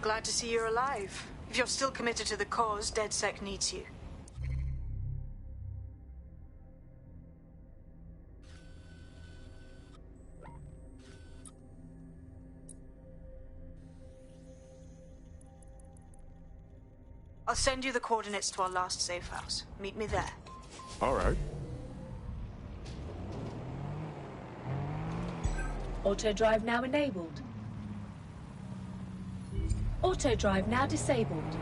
Glad to see you're alive. If you're still committed to the cause, DedSec needs you. I'll send you the coordinates to our last safe house. Meet me there. All right. Auto drive now enabled. Auto drive now disabled.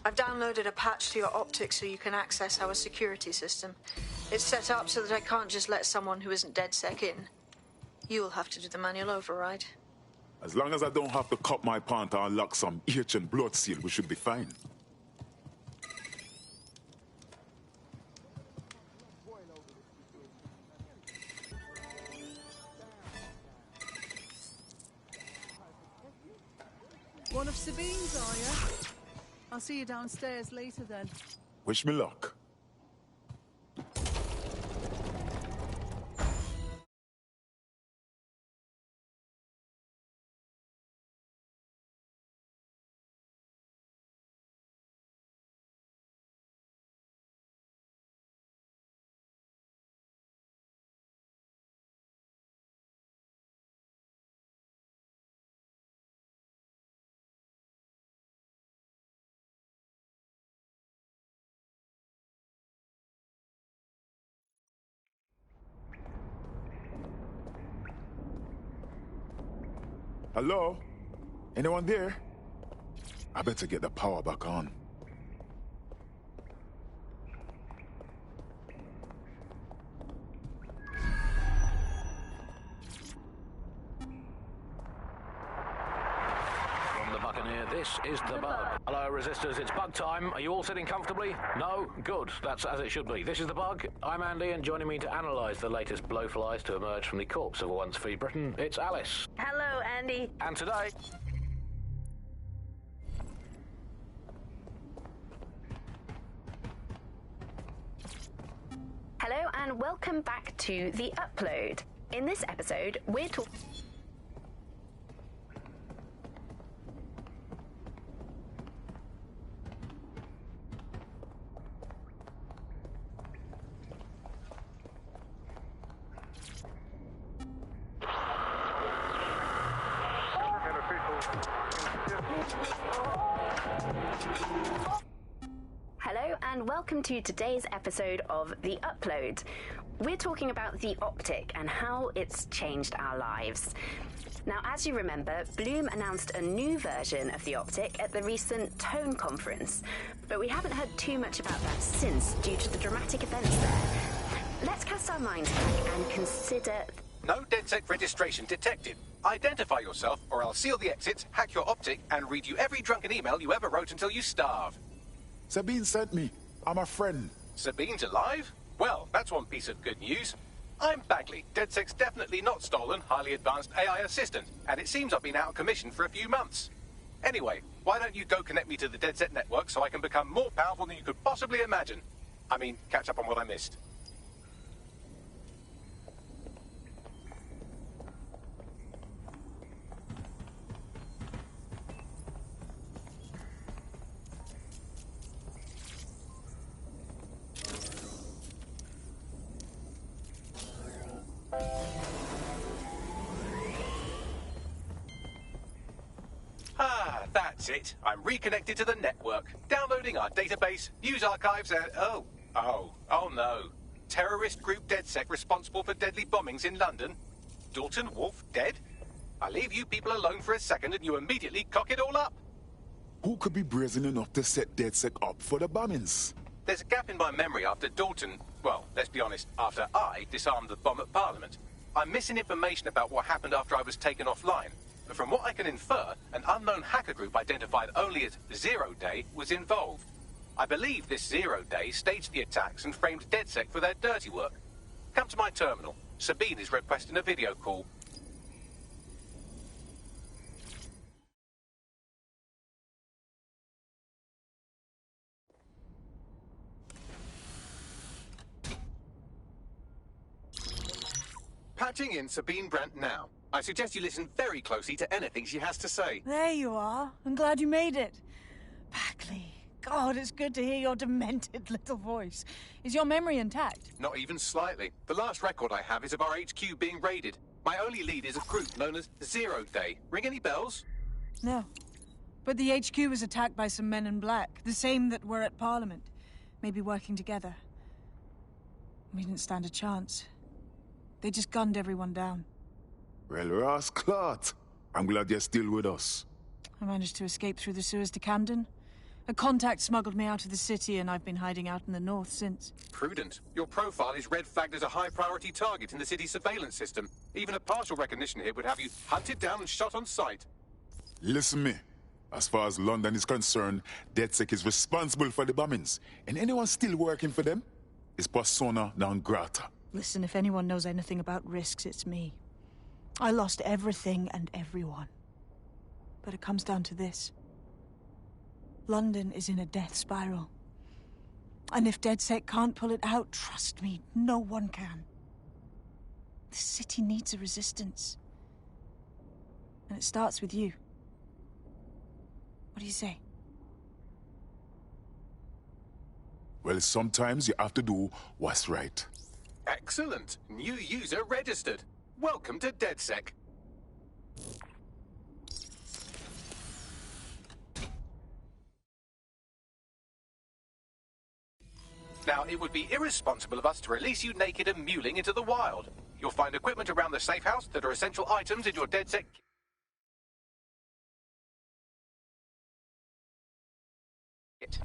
I've downloaded a patch to your optics so you can access our security system. It's set up so that I can't just let someone who isn't DedSec in. You'll have to do the manual override. As long as I don't have to cut my pawn to unlock some ancient blood seal, we should be fine. One of Sabine's, are you? I'll see you downstairs later then. Wish me luck. Hello? Anyone there? I better get the power back on. From the Buccaneer, this is the Bug. Hello, Resistors, it's Bug time. Are you all sitting comfortably? No? Good. That's as it should be. This is the Bug. I'm Andy, and joining me to analyse the latest blowflies to emerge from the corpse of a once free Britain, it's Alice. Hello, Andy. And today... Hello, and welcome back to The Upload. In this episode, we're talking... Hello and welcome to today's episode of The Upload. We're talking about the optic and how it's changed our lives. Now, as you remember, Bloom announced a new version of the optic at the recent Tone conference, but we haven't heard too much about that since due to the dramatic events there. Let's cast our minds back and consider... No DedSec registration detected. Identify yourself or I'll seal the exits, hack your optic, and read you every drunken email you ever wrote until you starve. Sabine sent me. I'm a friend. Sabine's alive? Well, that's one piece of good news. I'm Bagley, DedSec's definitely not stolen, highly advanced AI assistant, and it seems I've been out of commission for a few months. Anyway, why don't you go connect me to the DedSec network so I can become more powerful than you could possibly imagine? I mean, catch up on what I missed. That's it. I'm reconnected to the network, downloading our database, news archives, and... Oh no. Terrorist group DedSec responsible for deadly bombings in London? Dalton Wolf dead? I leave you people alone for a second and you immediately cock it all up. Who could be brazen enough to set DedSec up for the bombings? There's a gap in my memory after Dalton... Well, let's be honest, after I disarmed the bomb at Parliament. I'm missing information about what happened after I was taken offline. But from what I can infer, an unknown hacker group identified only as Zero Day was involved. I believe this Zero Day staged the attacks and framed DedSec for their dirty work. Come to my terminal. Sabine is requesting a video call. Patching in Sabine Brandt now. I suggest you listen very closely to anything she has to say. There you are. I'm glad you made it. Bagley. God, it's good to hear your demented little voice. Is your memory intact? Not even slightly. The last record I have is of our HQ being raided. My only lead is a group known as Zero Day. Ring any bells? No. But the HQ was attacked by some men in black, the same that were at Parliament. Maybe working together. We didn't stand a chance. They just gunned everyone down. Well, Ross Clark, I'm glad you're still with us. I managed to escape through the sewers to Camden. A contact smuggled me out of the city, and I've been hiding out in the north since. Prudent. Your profile is red flagged as a high-priority target in the city's surveillance system. Even a partial recognition here would have you hunted down and shot on sight. Listen me. As far as London is concerned, DedSec is responsible for the bombings. And anyone still working for them is persona non grata. Listen, if anyone knows anything about risks, it's me. I lost everything and everyone. But it comes down to this. London is in a death spiral. And if DedSec can't pull it out, trust me, no one can. The city needs a resistance. And it starts with you. What do you say? Well, sometimes you have to do what's right. Excellent. New user registered. Welcome to DedSec. Now, it would be irresponsible of us to release you naked and mewling into the wild. You'll find equipment around the safe house that are essential items in your DedSec kit.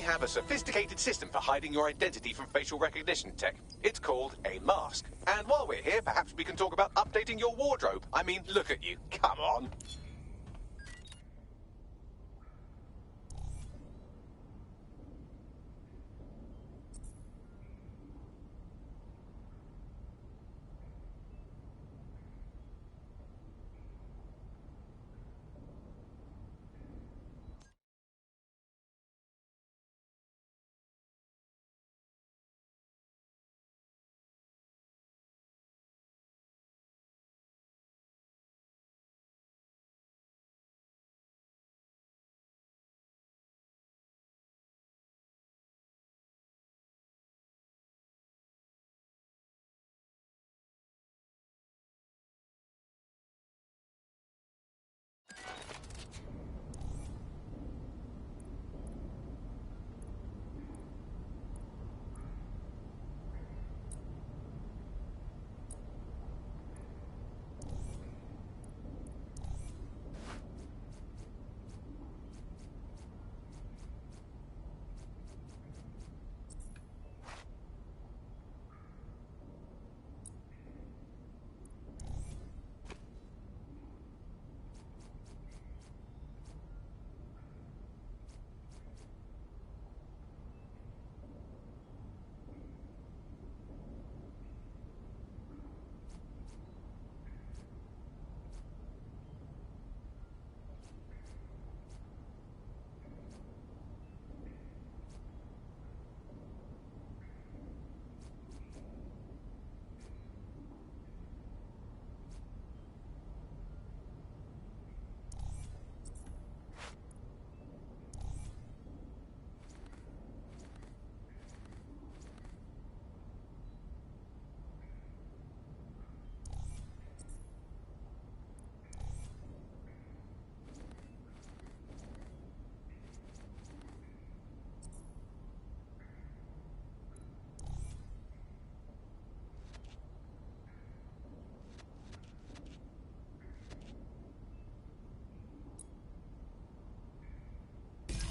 have a sophisticated system for hiding your identity from facial recognition tech. It's called a mask. And while we're here, perhaps we can talk about updating your wardrobe. I mean, look at you. Come on.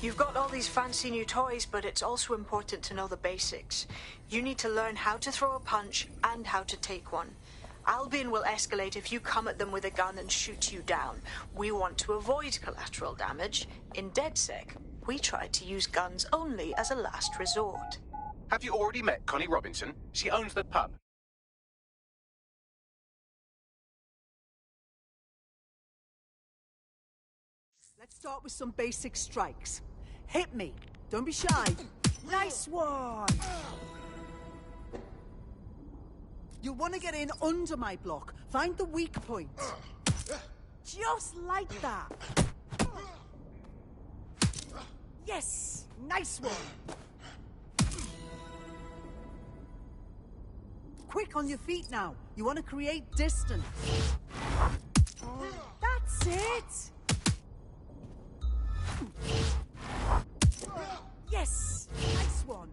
You've got all these fancy new toys, but it's also important to know the basics. You need to learn how to throw a punch and how to take one. Albion will escalate if you come at them with a gun and shoot you down. We want to avoid collateral damage. In DedSec, we try to use guns only as a last resort. Have you already met Connie Robinson? She owns the pub. Let's start with some basic strikes. Hit me. Don't be shy. Nice one. You'll want to get in under my block. Find the weak point. Just like that. Yes. Nice one. Quick on your feet now. You want to create distance. That's it. Yes! Nice one!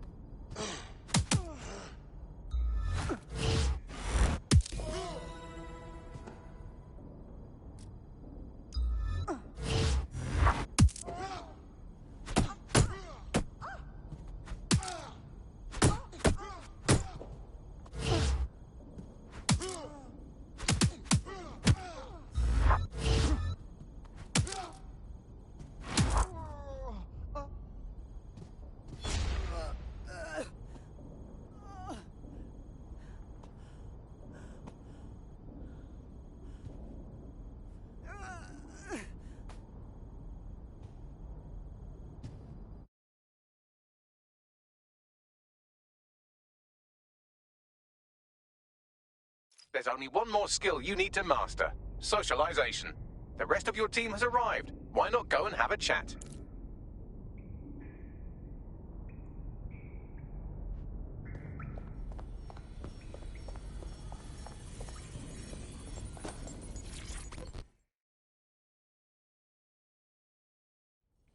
There's only one more skill you need to master. Socialization. The rest of your team has arrived. Why not go and have a chat?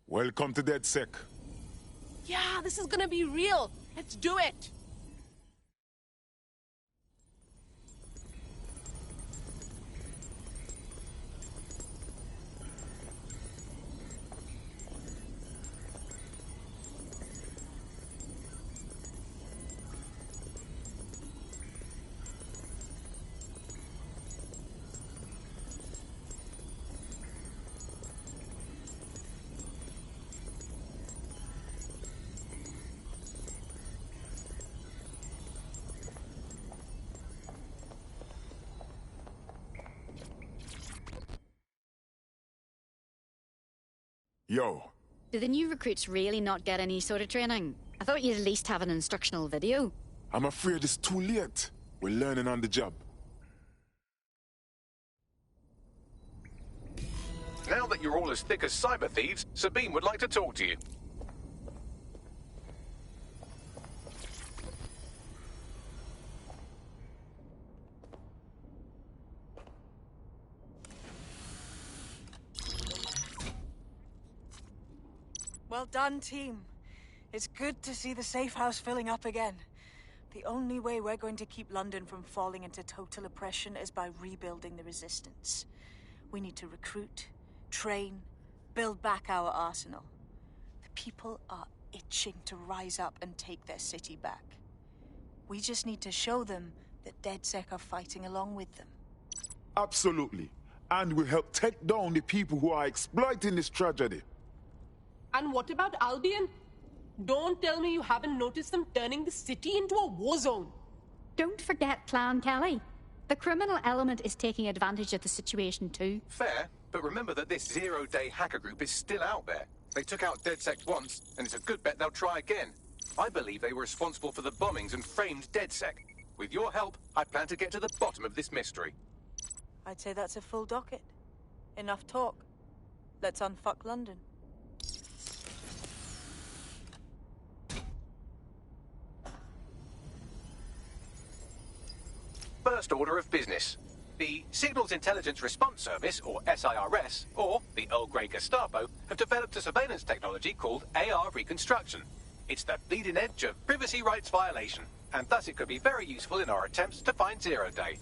Welcome to DedSec. Yeah, this is gonna be real. Let's do it. Yo. Do the new recruits really not get any sort of training? I thought you'd at least have an instructional video. I'm afraid it's too late. We're learning on the job. Now that you're all as thick as cyber thieves, Sabine would like to talk to you. Well done, team. It's good to see the safe house filling up again. The only way we're going to keep London from falling into total oppression is by rebuilding the resistance. We need to recruit, train, build back our arsenal. The people are itching to rise up and take their city back. We just need to show them that DedSec are fighting along with them. Absolutely. And we'll help take down the people who are exploiting this tragedy. And what about Albion? Don't tell me you haven't noticed them turning the city into a war zone. Don't forget Clan Kelly. The criminal element is taking advantage of the situation too. Fair, but remember that this zero-day hacker group is still out there. They took out DedSec once, and it's a good bet they'll try again. I believe they were responsible for the bombings and framed DedSec. With your help, I plan to get to the bottom of this mystery. I'd say that's a full docket. Enough talk. Let's unfuck London. First order of business. The Signals Intelligence Response Service, or SIRS, or the Earl Grey Gestapo, have developed a surveillance technology called AR Reconstruction. It's the bleeding edge of privacy rights violation, and thus it could be very useful in our attempts to find Zero Day.